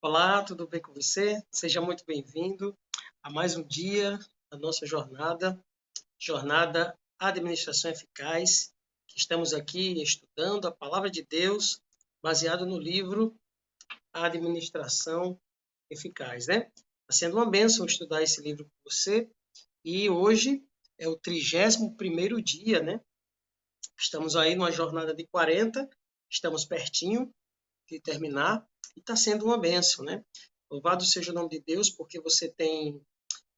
Olá, tudo bem com você? Seja muito bem-vindo a mais um dia da nossa jornada Administração Eficaz, que estamos aqui estudando a Palavra de Deus, baseado no livro Administração Eficaz, né? Está sendo uma bênção estudar esse livro com você, e hoje é o 31º dia, né? Estamos aí numa jornada de 40, estamos pertinho de terminar, e está sendo uma bênção, né? Louvado seja o nome de Deus, porque você tem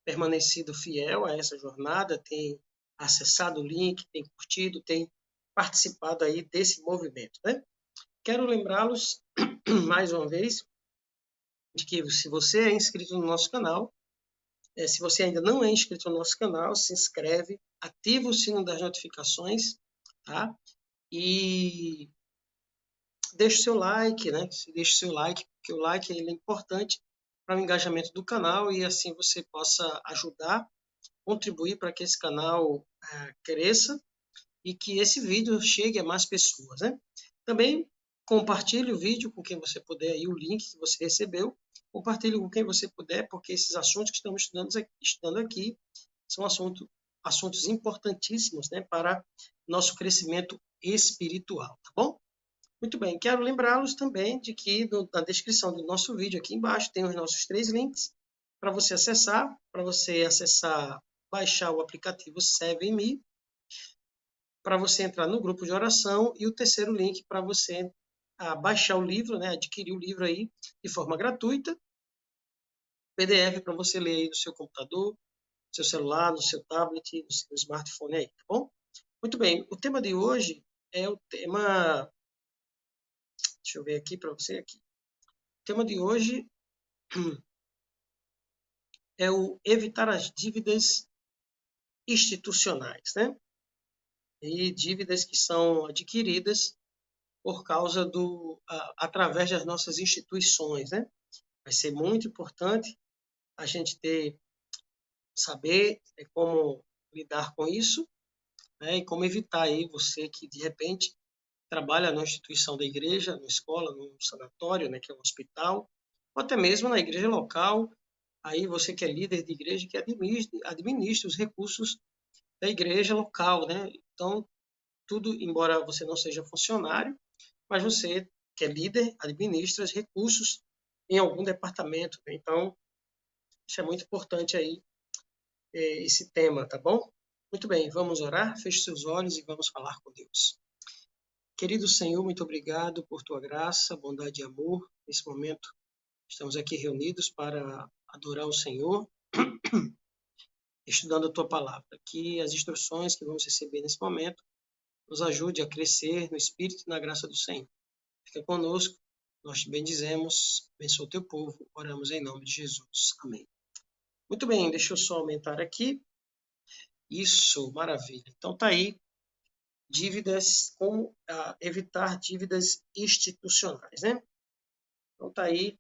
permanecido fiel a essa jornada, tem acessado o link, tem curtido, tem participado aí desse movimento, né? Quero lembrá-los, mais uma vez, de que se você é inscrito no nosso canal, se você ainda não é inscrito no nosso canal, se inscreve, ativa o sino das notificações, tá? E deixe o seu like, né? Deixe o seu like, porque o like ele é importante para o engajamento do canal e assim você possa ajudar, contribuir para que esse canal cresça e que esse vídeo chegue a mais pessoas, né? Também compartilhe o vídeo com quem você puder, aí o link que você recebeu, compartilhe com quem você puder, porque esses assuntos que estamos estudando aqui são assuntos importantíssimos, né, para nosso crescimento espiritual, tá bom? Muito bem, quero lembrá-los também de que na descrição do nosso vídeo aqui embaixo tem os nossos 3 links para você acessar, baixar o aplicativo 7Me, para você entrar no grupo de oração e o terceiro link para você baixar o livro, né, adquirir o livro aí de forma gratuita, PDF para você ler aí no seu computador, no seu celular, no seu tablet, no seu smartphone aí, tá bom? Muito bem, o tema de hoje é o tema, deixa eu ver aqui para você aqui. O tema de hoje é o evitar as dívidas institucionais, né? E dívidas que são adquiridas por causa através das nossas instituições, né? Vai ser muito importante a gente saber como lidar com isso, né? E como evitar aí você que de repente trabalha na instituição da igreja, na escola, no sanatório, né, que é um hospital, ou até mesmo na igreja local, aí você que é líder de igreja, que administra os recursos da igreja local, né? Então, tudo, embora você não seja funcionário, mas você, que é líder, administra os recursos em algum departamento, né? Então, isso é muito importante aí, esse tema, tá bom? Muito bem, vamos orar? Feche seus olhos e vamos falar com Deus. Querido Senhor, muito obrigado por tua graça, bondade e amor. Nesse momento, estamos aqui reunidos para adorar o Senhor, estudando a tua palavra. Que as instruções que vamos receber nesse momento nos ajude a crescer no Espírito e na graça do Senhor. Fica conosco, nós te bendizemos, abençoa o teu povo, oramos em nome de Jesus. Amém. Muito bem, deixa eu só aumentar aqui. Isso, maravilha. Então tá aí, dívidas, como evitar dívidas institucionais, né? Então tá aí,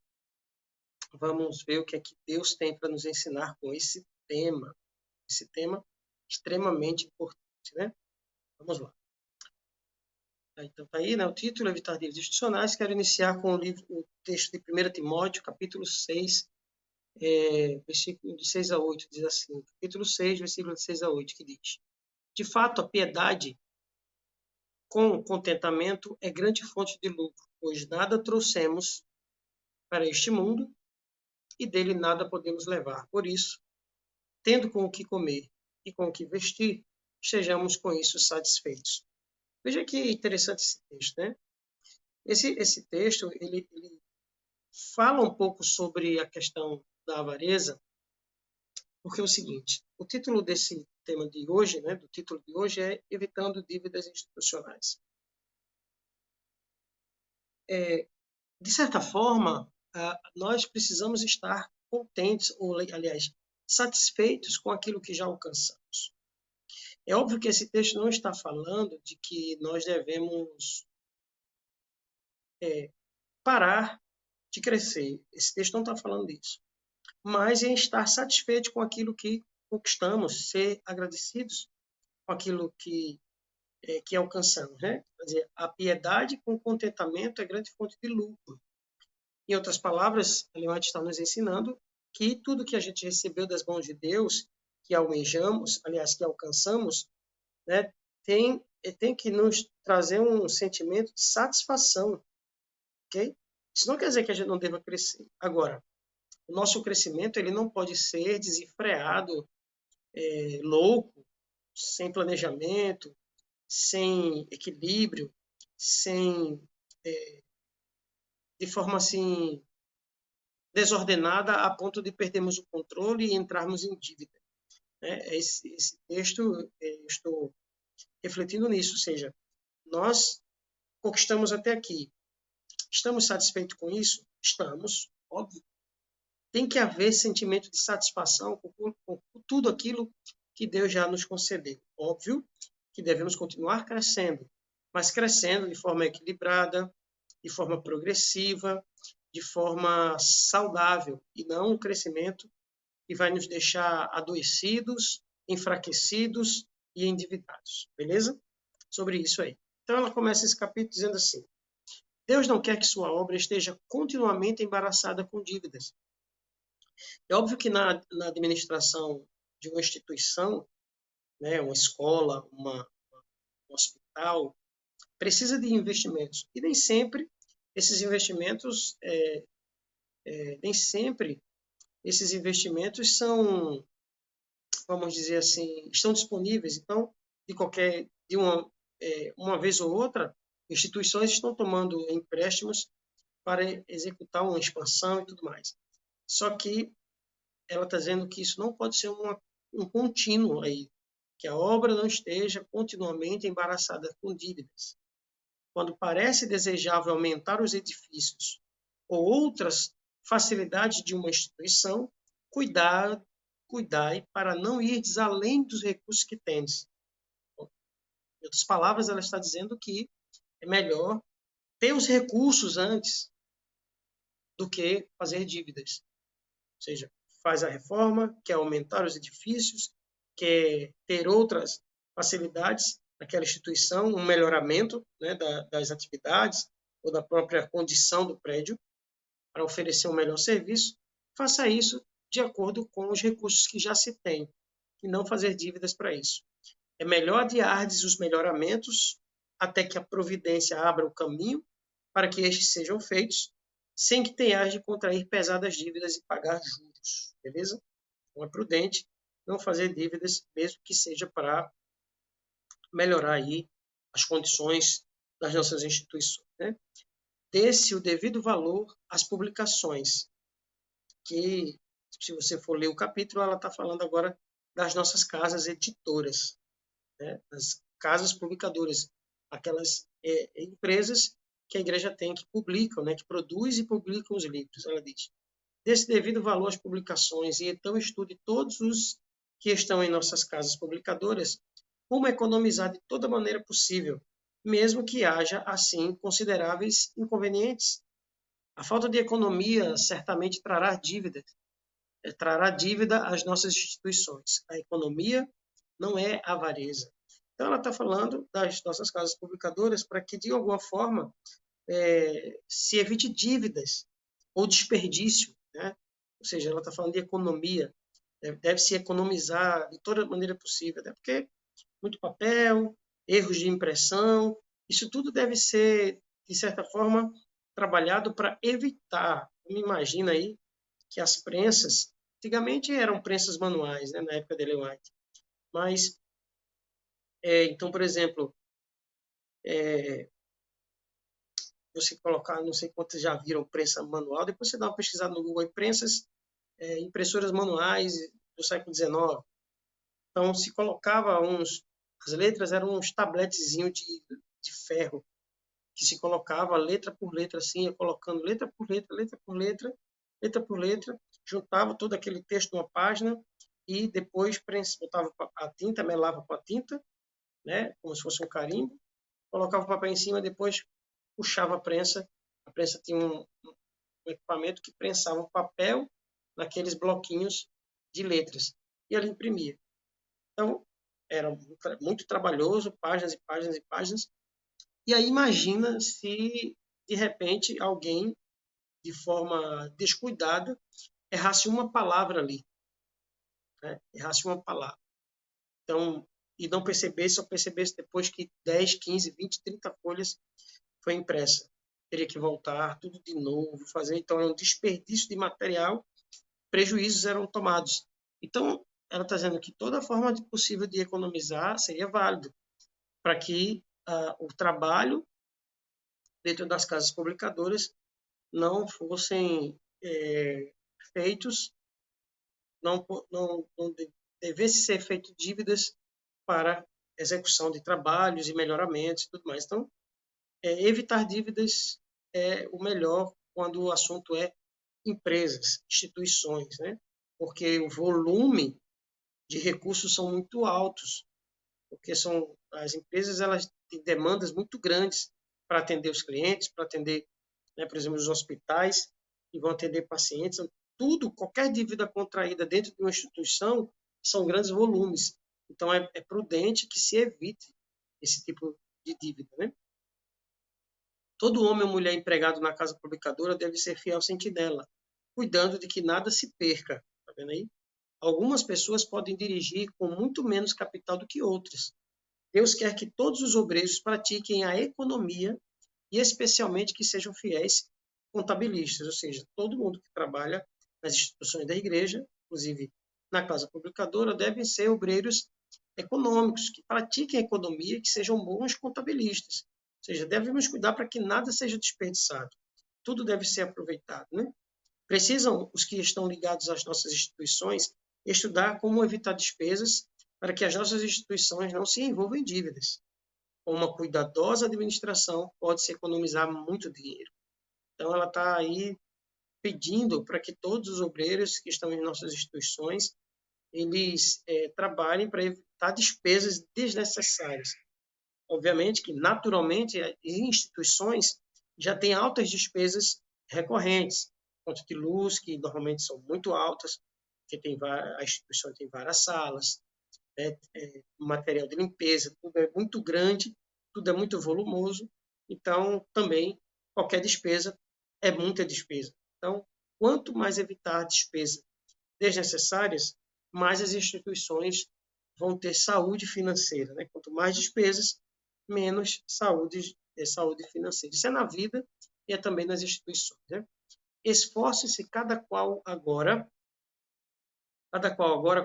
vamos ver o que é que Deus tem para nos ensinar com esse tema extremamente importante, né? Vamos lá. Então tá aí, né, o título, Evitar dívidas institucionais. Quero iniciar com o texto de 1 Timóteo, capítulo 6, versículo de 6 a 8, diz assim, capítulo 6, versículo de 6 a 8, que diz: De fato, a piedade com contentamento é grande fonte de lucro, pois nada trouxemos para este mundo e dele nada podemos levar. Por isso, tendo com o que comer e com o que vestir, estejamos com isso satisfeitos. Veja que interessante esse texto, né? Esse texto, ele fala um pouco sobre a questão da avareza, porque é o seguinte, o título desse tema de hoje, né, do título de hoje é Evitando Dívidas Institucionais. De certa forma, nós precisamos estar contentes, ou, aliás, satisfeitos com aquilo que já alcançamos. É óbvio que esse texto não está falando de que nós devemos parar de crescer. Esse texto não está falando disso. Mas em estar satisfeito com aquilo que conquistamos, ser agradecidos com aquilo que alcançamos, né? Quer dizer, a piedade com contentamento é grande fonte de lucro. Em outras palavras, Ellen White está nos ensinando que tudo que a gente recebeu das mãos de Deus, que almejamos, aliás, que alcançamos, né, tem que nos trazer um sentimento de satisfação, ok? Isso não quer dizer que a gente não deva crescer. Agora, o nosso crescimento ele não pode ser desenfreado, louco, sem planejamento, sem equilíbrio, sem de forma assim desordenada a ponto de perdermos o controle e entrarmos em dívida. Né? Esse texto, eu estou refletindo nisso, ou seja, nós conquistamos até aqui. Estamos satisfeitos com isso? Estamos, óbvio. Tem que haver sentimento de satisfação com tudo aquilo que Deus já nos concedeu. Óbvio que devemos continuar crescendo, mas crescendo de forma equilibrada, de forma progressiva, de forma saudável, e não um crescimento que vai nos deixar adoecidos, enfraquecidos e endividados. Beleza? Sobre isso aí. Então ela começa esse capítulo dizendo assim: Deus não quer que sua obra esteja continuamente embaraçada com dívidas. É óbvio que na administração de uma instituição, né, uma escola, um hospital, precisa de investimentos. E nem sempre esses investimentos, nem sempre esses investimentos são, vamos dizer assim, estão disponíveis. Então, uma vez ou outra, instituições estão tomando empréstimos para executar uma expansão e tudo mais. Só que ela está dizendo que isso não pode ser um contínuo aí, que a obra não esteja continuamente embaraçada com dívidas. Quando parece desejável aumentar os edifícios ou outras facilidades de uma instituição, cuidai para não irdes além dos recursos que tendes. Em outras palavras, ela está dizendo que é melhor ter os recursos antes do que fazer dívidas. Ou seja, faz a reforma, quer aumentar os edifícios, quer ter outras facilidades naquela instituição, um melhoramento, né, das atividades ou da própria condição do prédio para oferecer um melhor serviço, faça isso de acordo com os recursos que já se tem e não fazer dívidas para isso. É melhor adiardes os melhoramentos até que a providência abra o caminho para que estes sejam feitos, sem que tenhas de contrair pesadas dívidas e pagar juros, beleza? Então é prudente não fazer dívidas, mesmo que seja para melhorar aí as condições das nossas instituições, né? Dê-se o devido valor às publicações, que, se você for ler o capítulo, ela está falando agora das nossas casas editoras, né? Das casas publicadoras, aquelas empresas que a igreja tem, que publicam, né? Que produzem e publicam os livros, ela diz. Desse devido valor às publicações, e então estude todos os que estão em nossas casas publicadoras, como economizar de toda maneira possível, mesmo que haja, assim, consideráveis inconvenientes. A falta de economia certamente trará dívida às nossas instituições. A economia não é avareza. Então, ela está falando das nossas casas publicadoras para que, de alguma forma, se evite dívidas ou desperdício, né? Ou seja, ela está falando de economia, deve-se economizar de toda maneira possível, até porque muito papel, erros de impressão, isso tudo deve ser, de certa forma, trabalhado para evitar. Me imagina aí que as prensas, antigamente eram prensas manuais, né, na época de Ellen White, mas, então, por exemplo, você colocar, não sei quantos já viram prensa manual, depois você dá uma pesquisada no Google, impressoras manuais do século XIX. Então, se colocava as letras eram uns tabletezinhos de ferro, que se colocava letra por letra, assim, ia colocando letra por letra, letra por letra, letra por letra, juntava todo aquele texto numa página e depois botava a tinta, melava com a tinta, né, como se fosse um carimbo, colocava o papel em cima, depois puxava a prensa. A prensa tinha um equipamento que prensava o papel naqueles bloquinhos de letras e ela imprimia. Então, era muito trabalhoso, páginas e páginas e páginas. E aí imagina se, de repente, alguém de forma descuidada, errasse uma palavra ali, né? Errasse uma palavra. Então, e não percebesse, só percebesse depois que 10, 15, 20, 30 folhas foi impressa. Teria que voltar tudo de novo, fazer. Então, é um desperdício de material, prejuízos eram tomados. Então, ela está dizendo que toda forma possível de economizar seria válido, para que o trabalho dentro das casas publicadoras não fossem feitos, não devesse ser feito dívidas para execução de trabalhos e melhoramentos e tudo mais. Então, evitar dívidas é o melhor quando o assunto é empresas, instituições, né? Porque o volume de recursos são muito altos, porque as empresas elas têm demandas muito grandes para atender os clientes, para atender, né, por exemplo, os hospitais que vão atender pacientes. Tudo, qualquer dívida contraída dentro de uma instituição são grandes volumes. Então, é prudente que se evite esse tipo de dívida, né? Todo homem ou mulher empregado na casa publicadora deve ser fiel sentinela, cuidando de que nada se perca. Tá vendo aí? Algumas pessoas podem dirigir com muito menos capital do que outras. Deus quer que todos os obreiros pratiquem a economia e especialmente que sejam fiéis contabilistas, ou seja, todo mundo que trabalha nas instituições da igreja, inclusive na casa publicadora, devem ser obreiros econômicos, que pratiquem a economia e que sejam bons contabilistas. Ou seja, devemos cuidar para que nada seja desperdiçado. Tudo deve ser aproveitado, né? Precisam os que estão ligados às nossas instituições estudar como evitar despesas para que as nossas instituições não se envolvam em dívidas. Com uma cuidadosa administração, pode-se economizar muito dinheiro. Então, ela está aí pedindo para que todos os obreiros que estão em nossas instituições, eles trabalhem para evitar despesas desnecessárias. Obviamente que, naturalmente, as instituições já têm altas despesas recorrentes, conta de luz, que normalmente são muito altas, porque a instituição tem várias salas, material de limpeza, tudo é muito grande, tudo é muito volumoso, então também qualquer despesa é muita despesa. Então, quanto mais evitar despesas desnecessárias, mais as instituições vão ter saúde financeira, né? Quanto mais despesas, menos saúde financeira. Isso é na vida e é também nas instituições, né? Esforce-se cada qual agora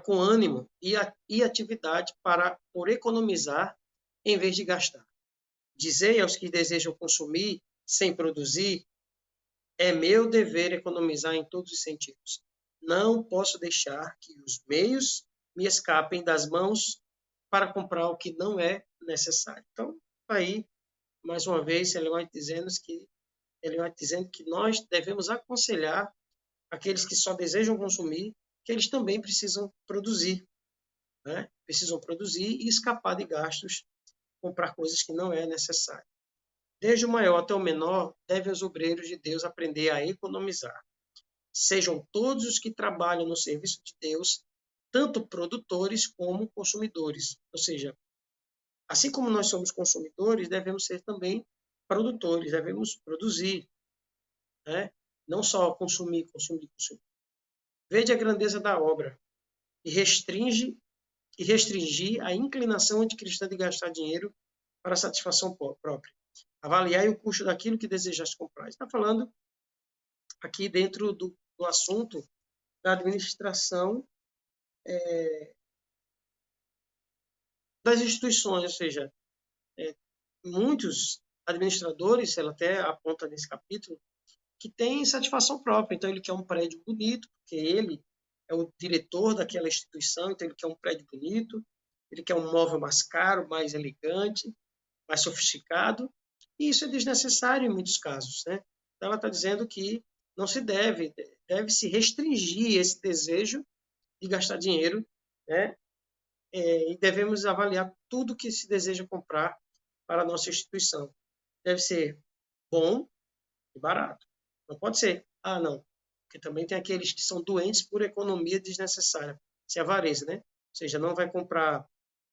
com ânimo e atividade por economizar em vez de gastar. Dizei aos que desejam consumir sem produzir, é meu dever economizar em todos os sentidos. Não posso deixar que os meios me escapem das mãos para comprar o que não é necessário. Então, aí, mais uma vez, ele vai dizendo que nós devemos aconselhar aqueles que só desejam consumir, que eles também precisam produzir, né? Precisam produzir e escapar de gastos, comprar coisas que não é necessário. Desde o maior até o menor, devem os obreiros de Deus aprender a economizar. Sejam todos os que trabalham no serviço de Deus, tanto produtores como consumidores. Ou seja, assim como nós somos consumidores, devemos ser também produtores, devemos produzir, né? Não só consumir. Vede a grandeza da obra e restringir a inclinação anticristã de gastar dinheiro para satisfação própria. Avaliar o custo daquilo que desejaste comprar. Está falando aqui dentro do assunto da administração das instituições, ou seja, muitos administradores, ela até aponta nesse capítulo, que tem satisfação própria. Então, ele quer um prédio bonito, porque ele é o diretor daquela instituição, então ele quer um prédio bonito, ele quer um móvel mais caro, mais elegante, mais sofisticado, e isso é desnecessário em muitos casos, né? Então, ela está dizendo que não se deve-se restringir esse desejo de gastar dinheiro, né? E devemos avaliar tudo que se deseja comprar para a nossa instituição. Deve ser bom e barato. Não pode ser, não, porque também tem aqueles que são doentes por economia desnecessária, se avareza, né? Ou seja, não vai comprar,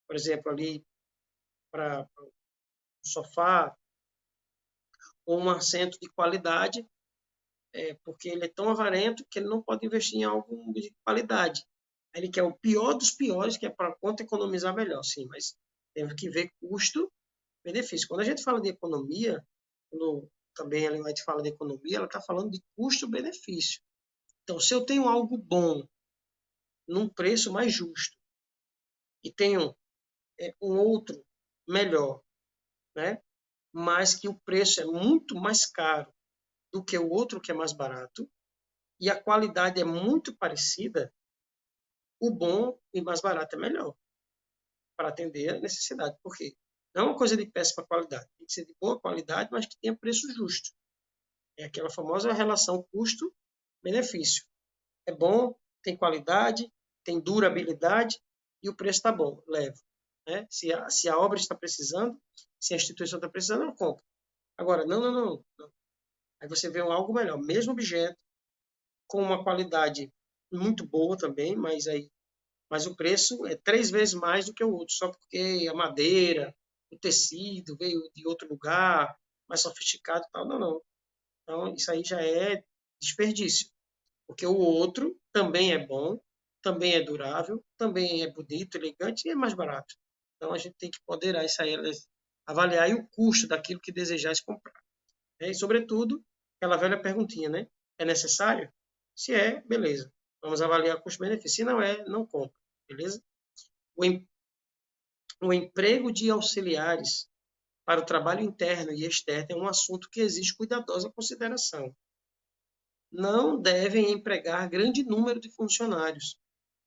por exemplo, ali para um sofá ou um assento de qualidade porque ele é tão avarento que ele não pode investir em algo de qualidade. Ele quer o pior dos piores, que é para quanto economizar melhor, sim, mas temos que ver custo-benefício. Quando a gente fala de economia, quando também a Ellen White fala de economia, ela está falando de custo-benefício. Então, se eu tenho algo bom num preço mais justo e tenho um outro melhor, né, mas que o preço é muito mais caro do que o outro que é mais barato e a qualidade é muito parecida, o bom e mais barato é melhor para atender a necessidade. Por quê? Não é uma coisa de péssima qualidade, tem que ser de boa qualidade, mas que tenha preço justo. É aquela famosa relação custo-benefício. É bom, tem qualidade, tem durabilidade e o preço está bom, levo. Né? Se a obra está precisando, se a instituição está precisando, eu compro. Agora, não. Aí você vê algo melhor, mesmo objeto, com uma qualidade muito boa também, mas o preço é 3 vezes mais do que o outro, só porque a madeira, o tecido veio de outro lugar, mais sofisticado e tal. Não. Então, isso aí já é desperdício, porque o outro também é bom, também é durável, também é bonito, elegante e é mais barato. Então, a gente tem que ponderar isso aí, avaliar aí o custo daquilo que desejar comprar. Né? E, sobretudo, aquela velha perguntinha, né? É necessário? Se é, beleza. Vamos avaliar custo-benefício. Se não é, não compra. Beleza? O, em, o emprego de auxiliares para o trabalho interno e externo é um assunto que exige cuidadosa consideração. Não devem empregar grande número de funcionários,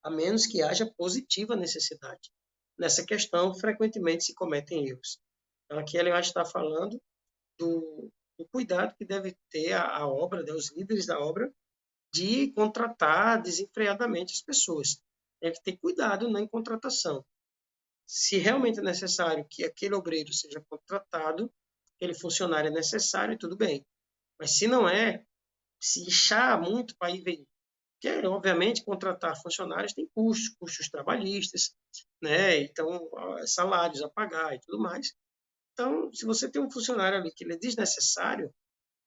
a menos que haja positiva necessidade. Nessa questão, frequentemente se cometem erros. Então, aqui ela está falando do cuidado que deve ter a obra, né, os líderes da obra, de contratar desenfreadamente as pessoas. Tem que ter cuidado na contratação. Se realmente é necessário que aquele obreiro seja contratado, aquele funcionário é necessário, tudo bem. Mas se não é, se inchar muito para ir ver, porque obviamente contratar funcionários tem custos trabalhistas, né? Então salários a pagar e tudo mais. Então, se você tem um funcionário ali que ele é desnecessário,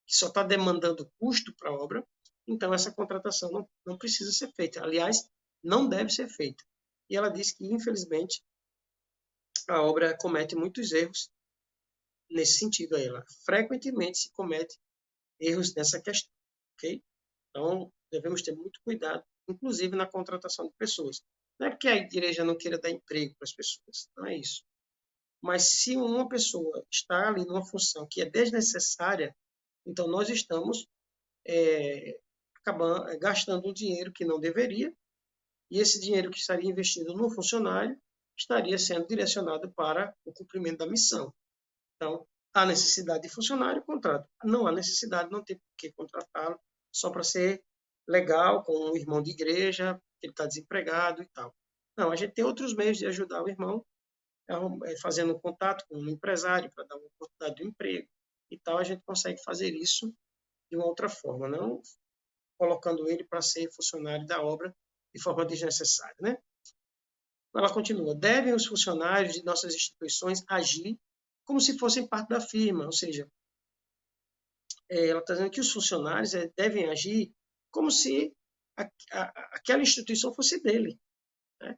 que só está demandando custo para a obra, então essa contratação não precisa ser feita. Aliás, não deve ser feita. E ela diz que, infelizmente, a obra comete muitos erros nesse sentido. Aí, ela frequentemente se comete erros nessa questão, ok? Então, devemos ter muito cuidado, inclusive na contratação de pessoas. Não é porque a igreja não queira dar emprego para as pessoas, não é isso. Mas se uma pessoa está ali numa função que é desnecessária, então nós estamos acabando gastando um dinheiro que não deveria, e esse dinheiro que estaria investido no funcionário estaria sendo direcionado para o cumprimento da missão. Então, há necessidade de funcionário, contrato. Não há necessidade, não tem por que contratá-lo só para ser legal com um irmão de igreja, que ele está desempregado e tal. Não, a gente tem outros meios de ajudar o irmão, fazendo um contato com um empresário para dar uma oportunidade de emprego e tal, a gente consegue fazer isso de uma outra forma, não colocando ele para ser funcionário da obra de forma desnecessária, né? Ela continua: devem os funcionários de nossas instituições agir como se fossem parte da firma, ou seja, ela está dizendo que os funcionários devem agir como se aquela instituição fosse dele. Né?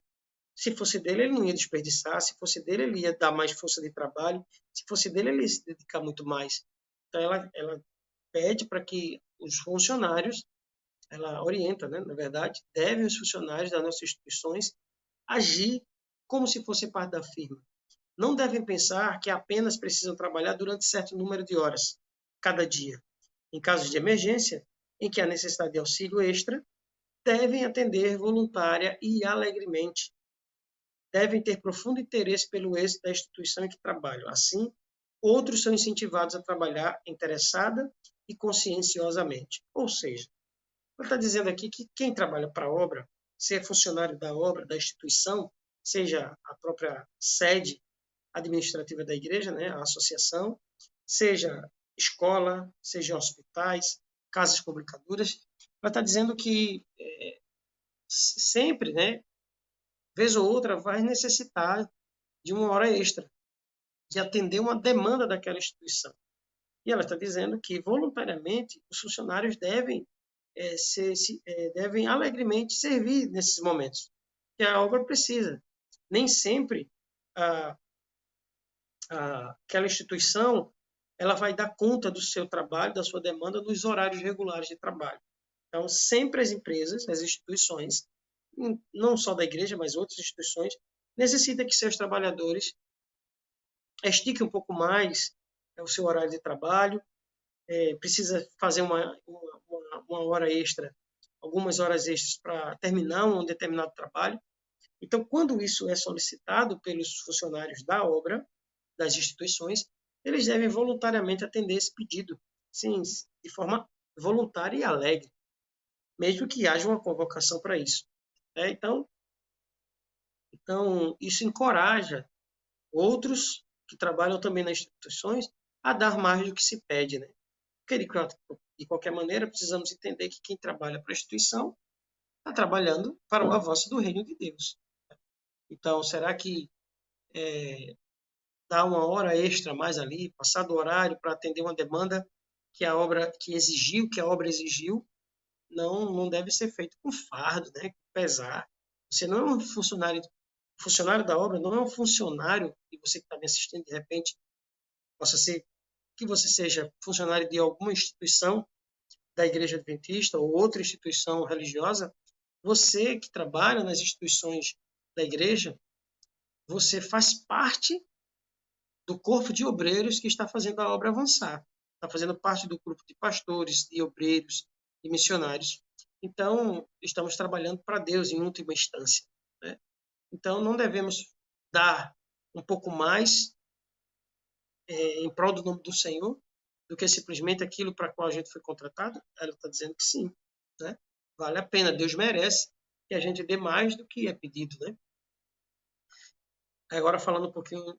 Se fosse dele, ele não ia desperdiçar, se fosse dele, ele ia dar mais força de trabalho, se fosse dele, ele ia se dedicar muito mais. Então, ela pede para que os funcionários, ela orienta, né, na verdade, devem os funcionários das nossas instituições agir como se fosse parte da firma. Não devem pensar que apenas precisam trabalhar durante certo número de horas cada dia. Em casos de emergência, em que há necessidade de auxílio extra, devem atender voluntária e alegremente. Devem ter profundo interesse pelo êxito da instituição em que trabalham. Assim, outros são incentivados a trabalhar interessada e conscienciosamente. Ou seja, ele está dizendo aqui que quem trabalha para a obra, se é funcionário da obra, da instituição, seja a própria sede administrativa da igreja, né, a associação, seja escola, seja hospitais, casas publicadoras, ela está dizendo que sempre, né, vez ou outra, vai necessitar de uma hora extra, de atender uma demanda daquela instituição. E ela está dizendo que, voluntariamente, os funcionários devem alegremente servir nesses momentos, que a obra precisa. Nem sempre a, aquela instituição ela vai dar conta do seu trabalho, da sua demanda, nos horários regulares de trabalho. Então, sempre as empresas, as instituições, não só da igreja, mas outras instituições, necessitam que seus trabalhadores estiquem um pouco mais o seu horário de trabalho, precisa fazer uma hora extra, algumas horas extras para terminar um determinado trabalho. Então, quando isso é solicitado pelos funcionários da obra, das instituições, eles devem voluntariamente atender esse pedido, sim, de forma voluntária e alegre, mesmo que haja uma convocação para isso. Então, isso encoraja outros que trabalham também nas instituições a dar mais do que se pede, né? Porque, de qualquer maneira, precisamos entender que quem trabalha para a instituição está trabalhando para o avanço do reino de Deus. Então, será que dar uma hora extra mais ali, passar do horário para atender uma demanda que a obra exigiu, não deve ser feito com fardo, né? Com pesar. Você não é um funcionário da obra não é um funcionário, e você que está me assistindo, de repente, possa ser que você seja funcionário de alguma instituição da Igreja Adventista ou outra instituição religiosa, você que trabalha nas instituições da igreja, você faz parte do corpo de obreiros que está fazendo a obra avançar. Está fazendo parte do grupo de pastores, de obreiros, de missionários. Então, estamos trabalhando para Deus em última instância, né? Então, não devemos dar um pouco mais em prol do nome do Senhor do que simplesmente aquilo para qual a gente foi contratado? Ela está dizendo que sim, né? Vale a pena, Deus merece que a gente dê mais do que é pedido, né? Agora, falando um pouquinho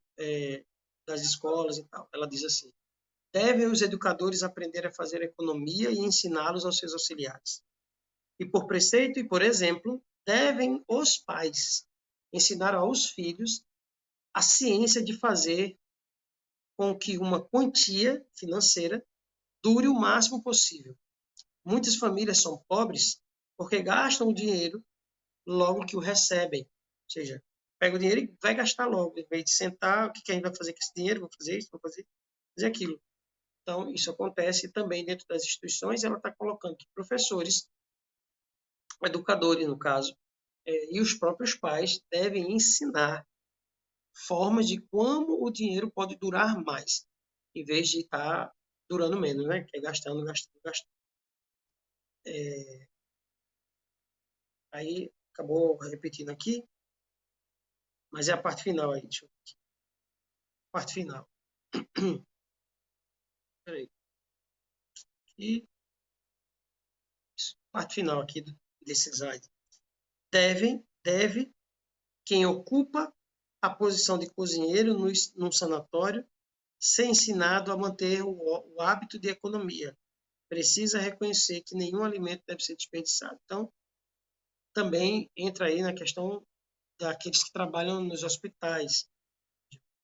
das escolas e tal, ela diz assim: devem os educadores aprender a fazer economia e ensiná-los aos seus auxiliares. E por preceito e por exemplo, devem os pais ensinar aos filhos a ciência de fazer com que uma quantia financeira dure o máximo possível. Muitas famílias são pobres porque gastam o dinheiro logo que o recebem. Ou seja, pega o dinheiro e vai gastar logo, em vez de sentar, o que a gente vai fazer com esse dinheiro? Vou fazer isso, vou fazer aquilo. Então, isso acontece também dentro das instituições, ela está colocando que professores, educadores, no caso, e os próprios pais devem ensinar formas de como o dinheiro pode durar mais, em vez de estar durando menos, né? Que é gastando, gastando, gastando. Aí, acabou repetindo aqui, mas é a parte final aí, deixa eu ver aqui. Parte final. Peraí. E parte final aqui desse slide. Deve quem ocupa a posição de cozinheiro num sanatório ser ensinado a manter o hábito de economia. Precisa reconhecer que nenhum alimento deve ser desperdiçado. Então, também entra aí na questão daqueles que trabalham nos hospitais.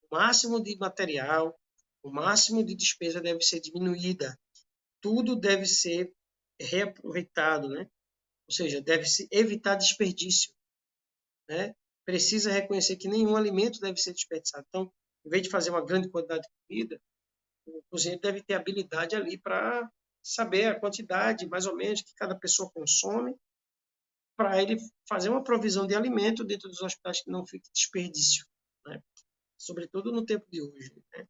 O máximo de material, o máximo de despesa deve ser diminuída. Tudo deve ser reaproveitado, né? Ou seja, deve-se evitar desperdício, né? Precisa reconhecer que nenhum alimento deve ser desperdiçado. Então, em vez de fazer uma grande quantidade de comida, o cozinheiro deve ter habilidade ali para saber a quantidade, mais ou menos, que cada pessoa consome, para ele fazer uma provisão de alimento dentro dos hospitais que não fique desperdício, né? Sobretudo no tempo de hoje, né?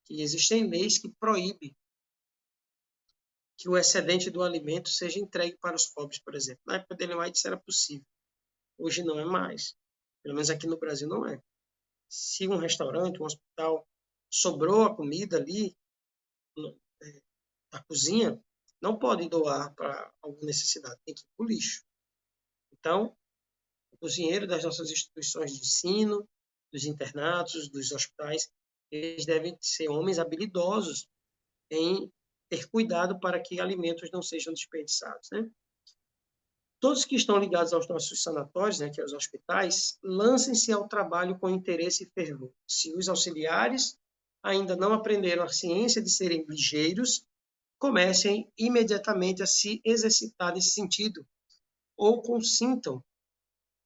Que existem leis que proíbem que o excedente do alimento seja entregue para os pobres, por exemplo. Na época de Ellen White isso era possível. Hoje não é mais. Pelo menos aqui no Brasil não é. Se um restaurante, um hospital, sobrou a comida ali na cozinha, não pode doar para alguma necessidade, tem que ir para o lixo. Então, o cozinheiro das nossas instituições de ensino, dos internatos, dos hospitais, eles devem ser homens habilidosos em ter cuidado para que alimentos não sejam desperdiçados, né? Todos que estão ligados aos nossos sanatórios, né, que é os hospitais, lancem-se ao trabalho com interesse e fervor. Se os auxiliares ainda não aprenderam a ciência de serem ligeiros, comecem imediatamente a se exercitar nesse sentido, ou consintam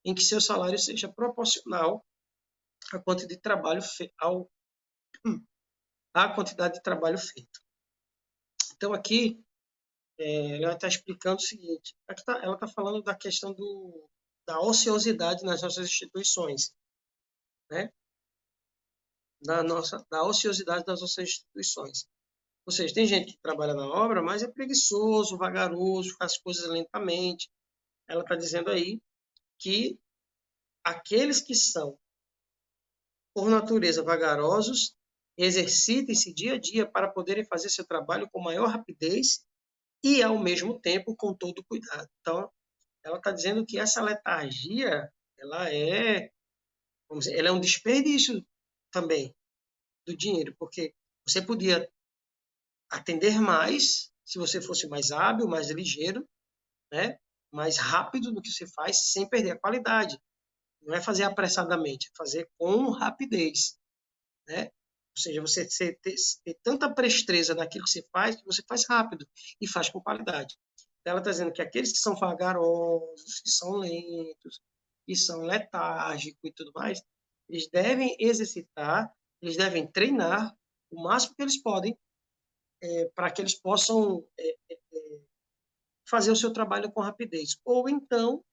em que seu salário seja proporcional à quantidade de trabalho à quantidade de trabalho feito. Então, aqui, ela está explicando o seguinte, ela está falando da questão da ociosidade nas nossas instituições, né? Da ociosidade das nossas instituições. Ou seja, tem gente que trabalha na obra, mas é preguiçoso, vagaroso, faz coisas lentamente. Ela está dizendo aí que aqueles que são, por natureza, vagarosos, exercitem-se dia a dia para poderem fazer seu trabalho com maior rapidez e, ao mesmo tempo, com todo cuidado. Então, ela está dizendo que essa letargia, vamos dizer, ela é um desperdício também do dinheiro, porque você podia atender mais se você fosse mais hábil, mais ligeiro, né? Mais rápido do que você faz, sem perder a qualidade. Não é fazer apressadamente, é fazer com rapidez, né? Ou seja, você ter tanta presteza naquilo que você faz rápido e faz com qualidade. Então, ela está dizendo que aqueles que são vagarosos, que são lentos, que são letárgicos e tudo mais, eles devem exercitar, eles devem treinar o máximo que eles podem para que eles possam fazer o seu trabalho com rapidez. Ou então,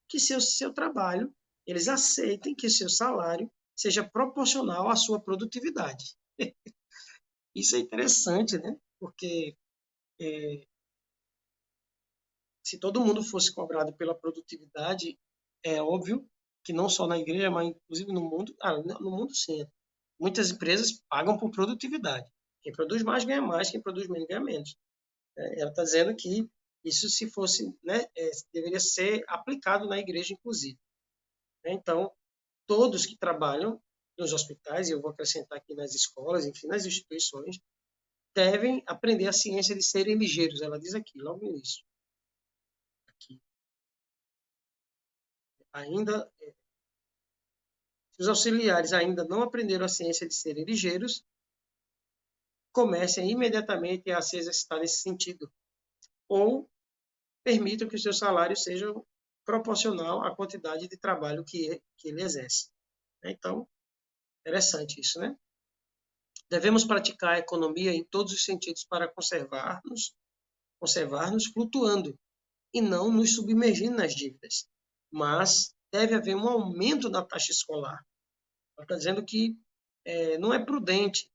que seu trabalho, eles aceitem que seu salário seja proporcional à sua produtividade. Isso é interessante, né? Porque se todo mundo fosse cobrado pela produtividade, é óbvio que não só na igreja, mas inclusive no mundo, no mundo sim, muitas empresas pagam por produtividade. Quem produz mais ganha mais, quem produz menos ganha menos. Ela está dizendo que isso, se fosse, né, deveria ser aplicado na igreja, inclusive. Então, todos que trabalham nos hospitais, e eu vou acrescentar aqui nas escolas, enfim, nas instituições, devem aprender a ciência de serem ligeiros. Ela diz aqui, logo no início. Aqui. Ainda, se os auxiliares ainda não aprenderam a ciência de serem ligeiros, comecem imediatamente a se exercitar nesse sentido. Ou permitam que o seu salário seja proporcional à quantidade de trabalho que ele exerce. Então, interessante isso, né? Devemos praticar a economia em todos os sentidos para conservar-nos flutuando e não nos submergindo nas dívidas. Mas deve haver um aumento da taxa escolar. Ela está dizendo que não é prudente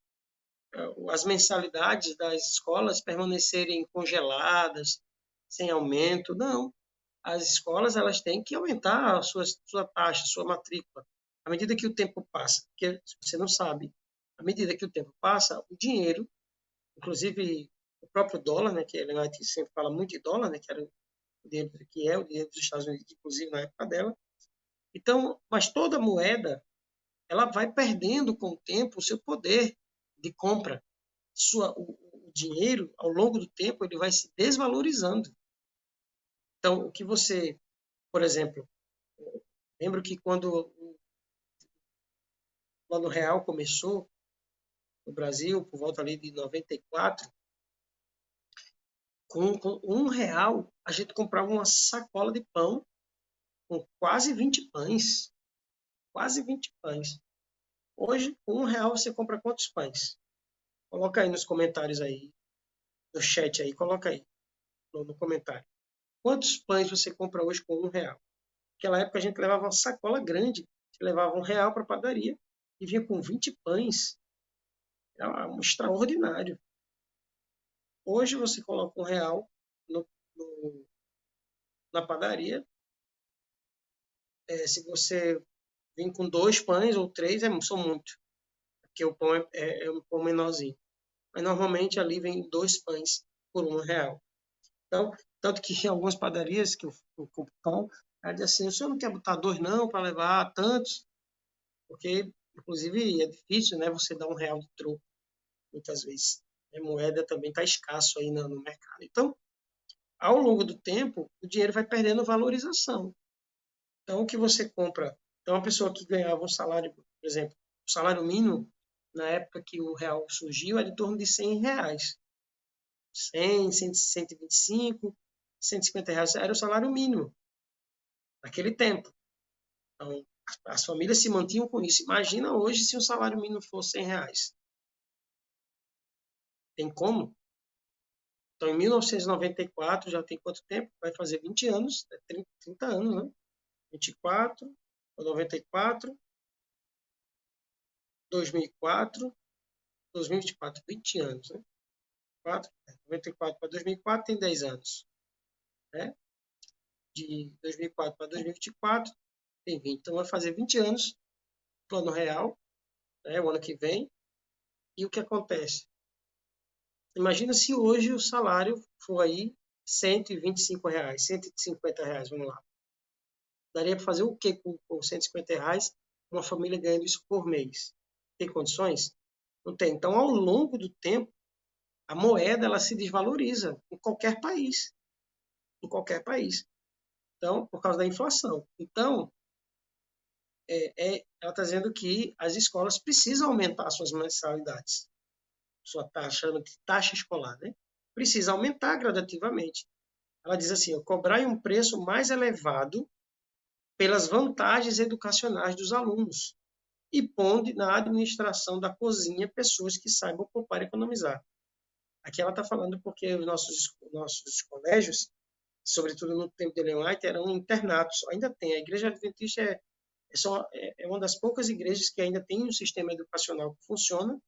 as mensalidades das escolas permanecerem congeladas, sem aumento. Não. As escolas elas têm que aumentar a sua taxa, a sua matrícula, à medida que o tempo passa. Porque, se você não sabe, à medida que o tempo passa, o dinheiro, inclusive o próprio dólar, né, que a Ellen White sempre fala muito de dólar, né, que era o dinheiro que é o dinheiro dos Estados Unidos, inclusive na época dela. Então, mas toda moeda ela vai perdendo com o tempo o seu poder de compra. O dinheiro, ao longo do tempo, ele vai se desvalorizando. Então, o que você, por exemplo, lembro que quando o Plano Real começou no Brasil, por volta ali de 94, com R$ 1, a gente comprava uma sacola de pão com quase 20 pães. Quase 20 pães. Hoje, com R$ 1, você compra quantos pães? Coloca aí nos comentários aí, no chat aí, coloca aí no comentário. Quantos pães você compra hoje com R$ 1? Naquela época a gente levava uma sacola grande, você levava R$ 1 para a padaria e vinha com 20 pães. Era um extraordinário. Hoje você coloca R$ 1 na padaria, se você vem com 2 pães ou 3, são muito, porque o pão é um pão menorzinho. Mas normalmente ali vem 2 pães por R$ 1. Então, tanto que em algumas padarias que eu compro pão, ela diz assim, o senhor não quer botar 2 não, para levar tantos? Porque, inclusive, é difícil, né, você dar R$ 1 de troco, muitas vezes. A moeda também está escasso aí no mercado. Então, ao longo do tempo, o dinheiro vai perdendo valorização. Então, o que você compra... Então, uma pessoa que ganhava um salário, por exemplo, o salário mínimo na época que o real surgiu, era em torno de R$ 100. 100, 125, R$ 150 era o salário mínimo naquele tempo. Então, as famílias se mantinham com isso. Imagina hoje se o salário mínimo fosse R$ 100. Tem como? Então, em 1994, já tem quanto tempo? Vai fazer 20 anos, 30 anos, né? 24, 94, 2004, 2024, 20 anos, né? 94 para 2004 tem 10 anos, né? De 2004 para 2024 tem 20. Então, vai fazer 20 anos, plano real, né? O ano que vem. E o que acontece? Imagina se hoje o salário for aí R$ 125, R$ 150, vamos lá. Daria para fazer o quê com R$ 150? Uma família ganhando isso por mês. Tem condições? Não tem. Então, ao longo do tempo, a moeda ela se desvaloriza em qualquer país. Em qualquer país. Então, por causa da inflação. Então, ela está dizendo que as escolas precisam aumentar suas mensalidades. Sua taxa, chama de taxa escolar, né? Precisa aumentar gradativamente. Ela diz assim, cobrar um preço mais elevado pelas vantagens educacionais dos alunos e pondo na administração da cozinha pessoas que saibam poupar e economizar. Aqui ela está falando porque os nossos colégios, sobretudo no tempo de Ellen White, eram internatos. Ainda tem. A Igreja Adventista é uma das poucas igrejas que ainda tem um sistema educacional que funciona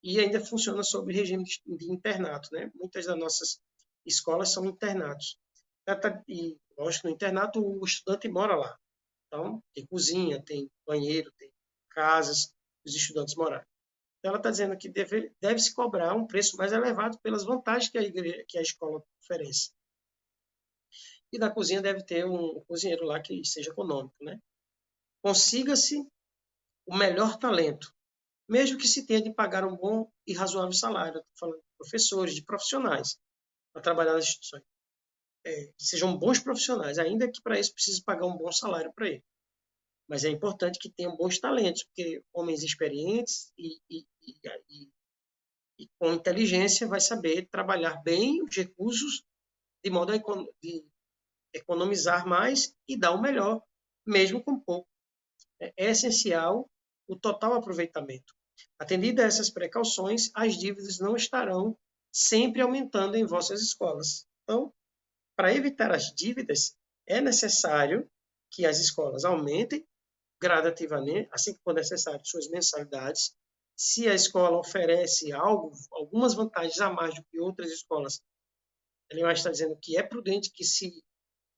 e ainda funciona sob regime de internato, né? Muitas das nossas escolas são internatos. E, lógico, no internato o estudante mora lá. Então, tem cozinha, tem banheiro, tem casas, os estudantes morar. Então, ela está dizendo que deve-se cobrar um preço mais elevado pelas vantagens que a escola oferece. E na cozinha deve ter um cozinheiro lá que seja econômico, né? Consiga-se o melhor talento, mesmo que se tenha de pagar um bom e razoável salário. Estou falando de professores, de profissionais, para trabalhar nas instituições. Sejam bons profissionais, ainda que para isso precise pagar um bom salário para ele. Mas é importante que tenham bons talentos, porque homens experientes e com inteligência vai saber trabalhar bem os recursos de modo a de economizar mais e dar o melhor, mesmo com pouco. É essencial o total aproveitamento. Atendida a essas precauções, as dívidas não estarão sempre aumentando em vossas escolas. Então, para evitar as dívidas, é necessário que as escolas aumentem gradativamente, assim que for necessário, suas mensalidades. Se a escola oferece algumas vantagens a mais do que outras escolas, ele vai estar dizendo que é prudente que se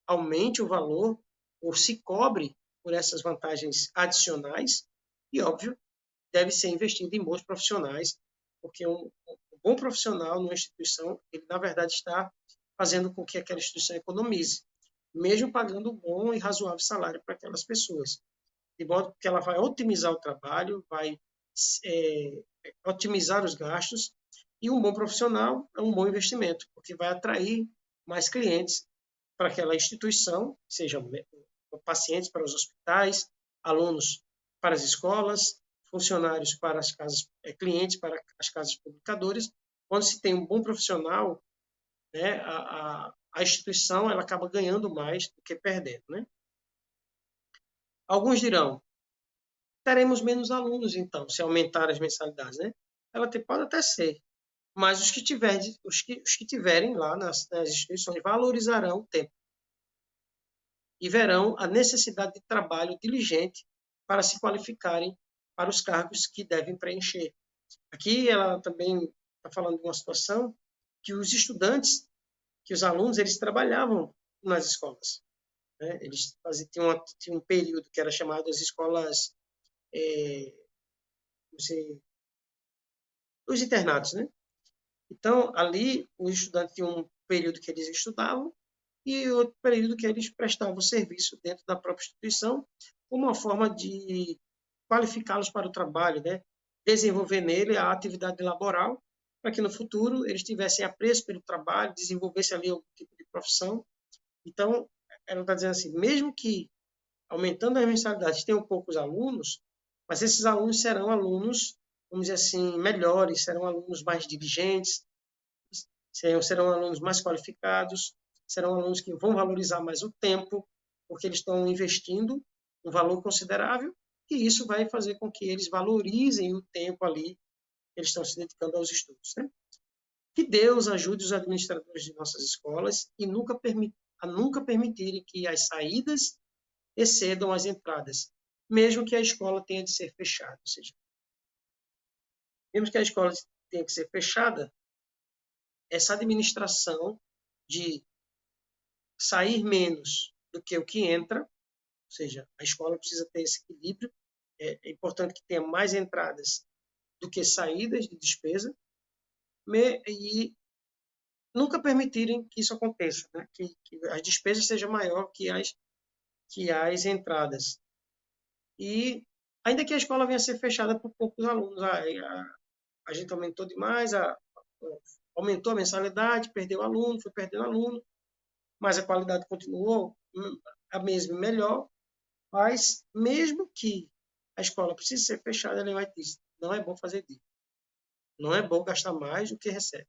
aumente o valor ou se cobre por essas vantagens adicionais e, óbvio, deve ser investido em bons profissionais, porque um bom profissional numa instituição, ele, na verdade, está fazendo com que aquela instituição economize, mesmo pagando um bom e razoável salário para aquelas pessoas. De modo que ela vai otimizar o trabalho, vai otimizar os gastos, e um bom profissional é um bom investimento, porque vai atrair mais clientes para aquela instituição, sejam pacientes para os hospitais, alunos para as escolas, funcionários para as casas, clientes para as casas publicadoras. Quando se tem um bom profissional, né, a instituição ela acaba ganhando mais do que perdendo, né? Alguns dirão, teremos menos alunos, então, se aumentar as mensalidades, né? Pode até ser, mas os que tiverem lá nas instituições valorizarão o tempo e verão a necessidade de trabalho diligente para se qualificarem para os cargos que devem preencher. Aqui ela também está falando de uma situação que os estudantes, que os alunos, eles trabalhavam nas escolas, né? Eles tinham um período que era chamado as escolas, os internatos, né? Então, ali, o estudante tinha um período que eles estudavam e outro período que eles prestavam serviço dentro da própria instituição, como uma forma de qualificá-los para o trabalho, né? Desenvolver nele a atividade laboral, para que no futuro eles tivessem apreço pelo trabalho, desenvolvessem ali algum tipo de profissão. Então, ela está dizendo assim, mesmo que aumentando as mensalidades tenham poucos alunos, mas esses alunos serão alunos vamos dizer assim, melhores, serão alunos mais diligentes, serão alunos mais qualificados, serão alunos que vão valorizar mais o tempo, porque eles estão investindo um valor considerável, e isso vai fazer com que eles valorizem o tempo ali que eles estão se dedicando aos estudos, né? Que Deus ajude os administradores de nossas escolas e a nunca permitirem que as saídas excedam as entradas, mesmo que a escola tenha de ser fechada. Ou seja, mesmo que a escola tenha que ser fechada, essa administração de sair menos do que o que entra, ou seja, a escola precisa ter esse equilíbrio. É importante que tenha mais entradas do que saídas de despesa, e nunca permitirem que isso aconteça, né? Que as despesas sejam maior que as entradas. E ainda que a escola venha a ser fechada por poucos alunos, a gente aumentou demais, aumentou a mensalidade, perdeu aluno, foi perdendo aluno, mas a qualidade continuou a mesma e melhor, mas mesmo que a escola precise ser fechada, ele vai dizer, não é bom fazer dívida, não é bom gastar mais do que recebe.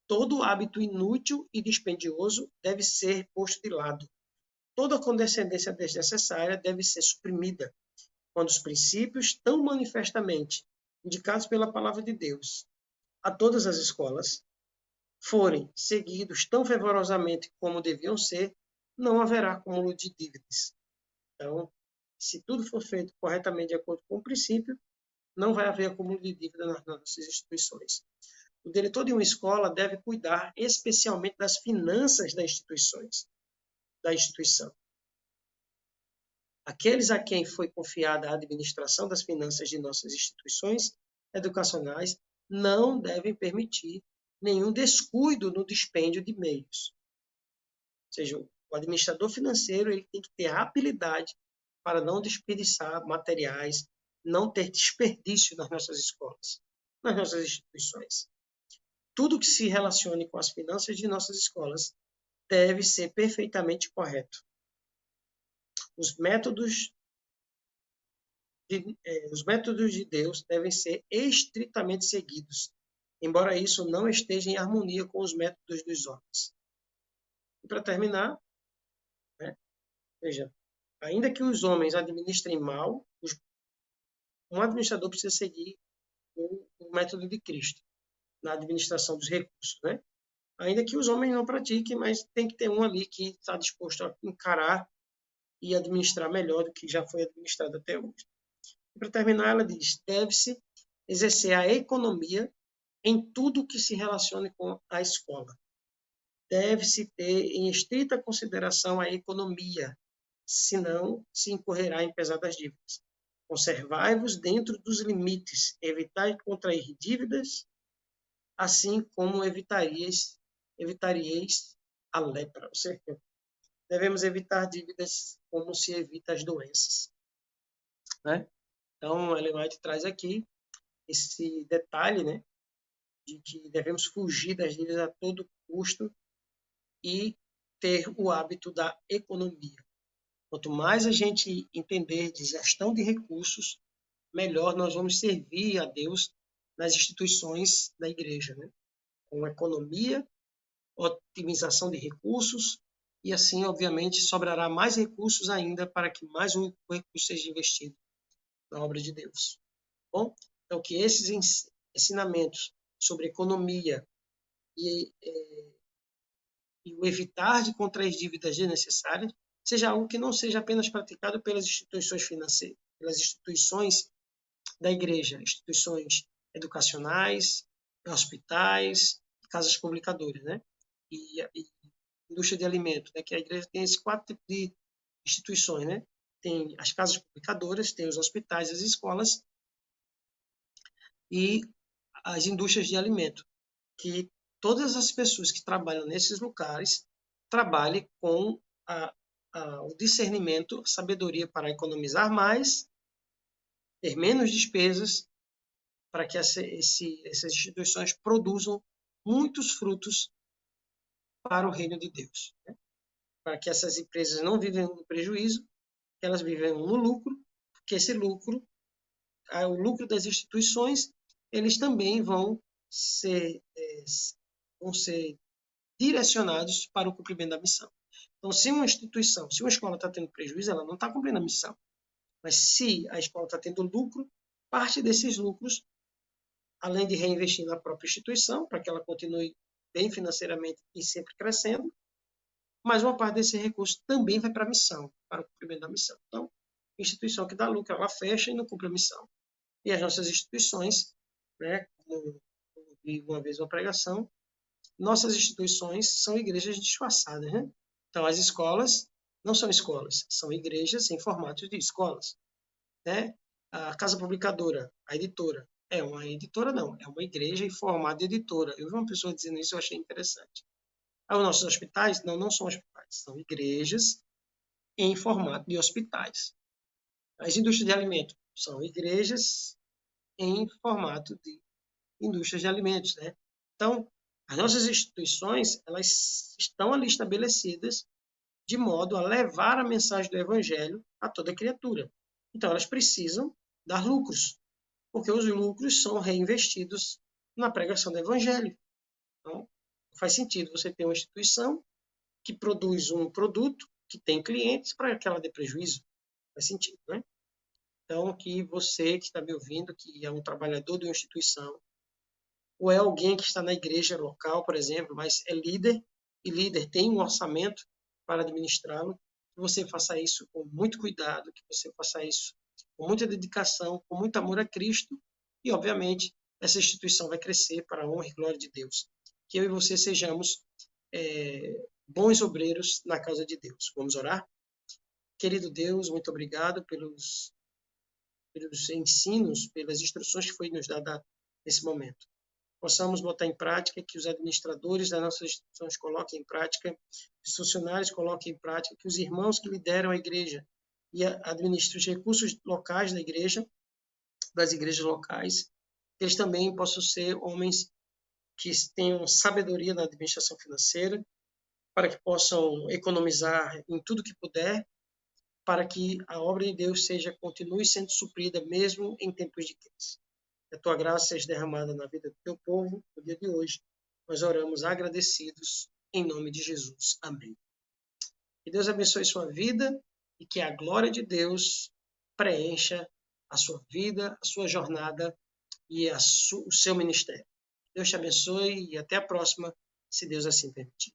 Todo hábito inútil e dispendioso deve ser posto de lado. Toda condescendência desnecessária deve ser suprimida, quando os princípios tão manifestamente indicados pela palavra de Deus a todas as escolas forem seguidos tão fervorosamente como deviam ser, não haverá acúmulo de dívidas. Então, se tudo for feito corretamente de acordo com o princípio, não vai haver acúmulo de dívida nas nossas instituições. O diretor de uma escola deve cuidar especialmente das finanças da instituição. Aqueles a quem foi confiada a administração das finanças de nossas instituições educacionais não devem permitir nenhum descuido no dispêndio de meios. Ou seja, o administrador financeiro ele tem que ter a habilidade para não desperdiçar materiais, não ter desperdício nas nossas escolas, nas nossas instituições. Tudo que se relacione com as finanças de nossas escolas deve ser perfeitamente correto. Os métodos de Deus devem ser estritamente seguidos, embora isso não esteja em harmonia com os métodos dos homens. E para terminar, né, veja, ainda que os homens administrem mal, um administrador precisa seguir o método de Cristo na administração dos recursos, né? Ainda que os homens não pratiquem, mas tem que ter um ali que está disposto a encarar e administrar melhor do que já foi administrado até hoje. E para terminar, ela diz: deve-se exercer a economia em tudo que se relacione com a escola. Deve-se ter em estrita consideração a economia, senão se incorrerá em pesadas dívidas. Conservai-vos dentro dos limites, evitai contrair dívidas, assim como evitaríeis a lepra. Ou seja, devemos evitar dívidas como se evita as doenças, né? Então, Ellen White traz aqui esse detalhe, né, de que devemos fugir das dívidas a todo custo e ter o hábito da economia. Quanto mais a gente entender de gestão de recursos, melhor nós vamos servir a Deus nas instituições da igreja, né? Com economia, otimização de recursos, e assim, obviamente, sobrará mais recursos ainda para que mais um recurso seja investido na obra de Deus. Bom, então que esses ensinamentos sobre economia e o evitar de contrair dívidas desnecessárias seja algo que não seja apenas praticado pelas instituições financeiras, pelas instituições da igreja, instituições educacionais, hospitais, casas publicadoras, né? E indústria de alimentos, né? Que a igreja tem esses 4 tipos de instituições, né? Tem as casas publicadoras, tem os hospitais, as escolas e as indústrias de alimento, que todas as pessoas que trabalham nesses lugares trabalhem com o discernimento, a sabedoria para economizar mais, ter menos despesas, para que essas instituições produzam muitos frutos para o reino de Deus, né? Para que essas empresas não vivem no prejuízo, que elas vivem no lucro, porque esse lucro o lucro das instituições, eles também vão ser direcionados para o cumprimento da missão. Então, se uma escola está tendo prejuízo, ela não está cumprindo a missão. Mas se a escola está tendo lucro, parte desses lucros, além de reinvestir na própria instituição, para que ela continue bem financeiramente e sempre crescendo, mas uma parte desse recurso também vai para a missão, para o cumprimento da missão. Então, instituição que dá lucro, ela fecha e não cumpre a missão. E as nossas instituições, né, como eu vi uma vez uma pregação, nossas instituições são igrejas disfarçadas, né? Então, as escolas não são escolas, são igrejas em formato de escolas, né? A casa publicadora, a editora, é uma editora não, é uma igreja em formato de editora. Eu vi uma pessoa dizendo isso, eu achei interessante. Os nossos hospitais, não são hospitais, são igrejas em formato de hospitais. As indústrias de alimentos são igrejas em formato de indústrias de alimentos, né? Então, as nossas instituições, elas estão ali estabelecidas de modo a levar a mensagem do evangelho a toda criatura. Então, elas precisam dar lucros, porque os lucros são reinvestidos na pregação do evangelho. Então, faz sentido você ter uma instituição que produz um produto que tem clientes para que ela dê prejuízo. Faz sentido, né? Então, que você que está me ouvindo, que é um trabalhador de uma instituição, ou é alguém que está na igreja local, por exemplo, mas é líder, e líder tem um orçamento para administrá-lo, que você faça isso com muito cuidado, que você faça isso com muita dedicação, com muito amor a Cristo, e, obviamente, essa instituição vai crescer para a honra e glória de Deus. Que eu e você sejamos bons obreiros na causa de Deus. Vamos orar? Querido Deus, muito obrigado pelos ensinos, pelas instruções que foi nos dada nesse momento. Possamos botar em prática, que os administradores das nossas instituições coloquem em prática, que os funcionários coloquem em prática, que os irmãos que lideram a igreja e administram os recursos locais da igreja, das igrejas locais, que eles também possam ser homens que tenham sabedoria na administração financeira, para que possam economizar em tudo que puder, para que a obra de Deus continue sendo suprida mesmo em tempos de crise. Que a tua graça seja derramada na vida do teu povo no dia de hoje. Nós oramos agradecidos em nome de Jesus. Amém. Que Deus abençoe sua vida e que a glória de Deus preencha a sua vida, a sua jornada e o seu ministério. Deus te abençoe e até a próxima, se Deus assim permitir.